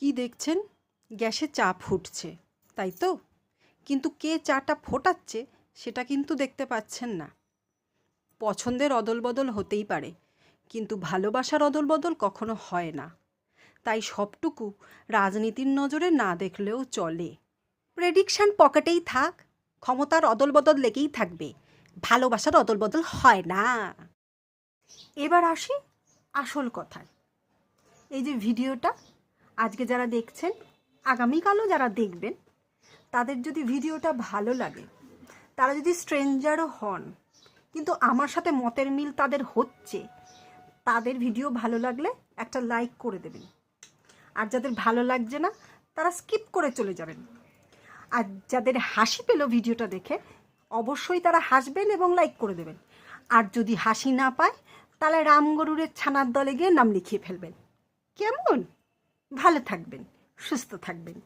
কি দেখছেন? গ্যাসে চা ফুটছে, তাই তো? কিন্তু কে চাটা ফোটাচ্ছে সেটা কিন্তু দেখতে পাচ্ছেন না। পছন্দের অদলবদল হতেই পারে, কিন্তু ভালোবাসার অদলবদল কখনো হয় না। তাই সবটুকু রাজনীতির নজরে না দেখলেও চলে। প্রেডিকশন পকেটেই থাক, ক্ষমতার অদলবদল লেগেই থাকবে, ভালোবাসার অদলবদল হয় না। এবার আসি আসল কথায়। এই যে ভিডিওটা আজকে যারা দেখছেন, আগামীকালও যারা দেখবেন, তাদের যদি ভিডিওটা ভালো লাগে, তারা যদি স্ট্রেঞ্জারও হন, কিন্তু আমার সাথে মতের মিল তাদের হচ্ছে, তাদের ভিডিও ভালো লাগলে একটা লাইক করে দেবেন। আর যাদের ভালো লাগছে না তারা স্কিপ করে চলে যাবেন। আর যাদের হাসি পেল ভিডিওটা দেখে, অবশ্যই তারা হাসবেন এবং লাইক করে দেবেন। আর যদি হাসি না পায় তাহলে রামগরুরের ছানার দলে গিয়ে নাম লিখিয়ে ফেলবেন। কেমন? ভালো থাকবেন, সুস্থ থাকবেন।